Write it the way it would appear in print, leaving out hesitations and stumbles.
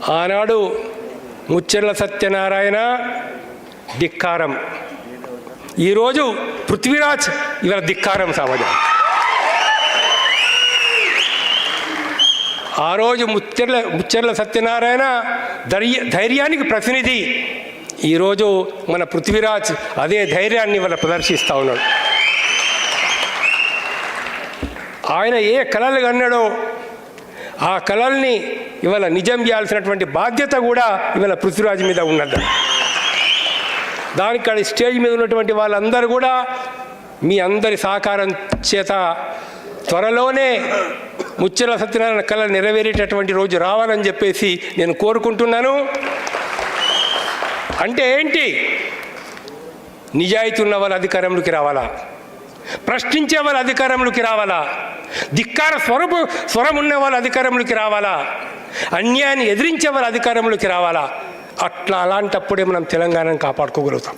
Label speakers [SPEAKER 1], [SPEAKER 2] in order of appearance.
[SPEAKER 1] ఆనాడు ముచ్చెర్ల సత్యనారాయణ ధిక్కారం, ఈరోజు పృథ్వీరాజ్ ఇవాళ ధిక్కారం సమాజం. ఆ రోజు ముచ్చెర్ల సత్యనారాయణ ధైర్యానికి ప్రతినిధి, ఈరోజు మన పృథ్వీరాజ్ అదే ధైర్యాన్ని ఇవాళ ప్రదర్శిస్తూ ఉన్నాడు. ఆయన ఏ కలలు కన్నాడో ఆ కలల్ని ఇవాళ నిజం చేయాల్సినటువంటి బాధ్యత కూడా ఇవాళ పృథ్వీరాజ్ మీద ఉన్నది. దానికి స్టేజ్ మీద ఉన్నటువంటి వాళ్ళందరూ కూడా మీ అందరి సహకారం చేత త్వరలోనే ముచ్చెర్ల సత్యనారాయణ కళ నెరవేరేటటువంటి రోజు రావాలని చెప్పేసి నేను కోరుకుంటున్నాను. అంటే ఏంటి? నిజాయితీ ఉన్న వాళ్ళ అధికారంలోకి రావాలా, ప్రశ్నించే వాళ్ళ అధికారంలోకి రావాలా, ధిక్కార స్వరం ఉన్న వాళ్ళ అధికారంలోకి రావాలా, అన్యాయాన్ని ఎదిరించే వాళ్ళ అధికారంలోకి రావాలా. అలాంటప్పుడే మనం తెలంగాణను కాపాడుకోగలుగుతాం.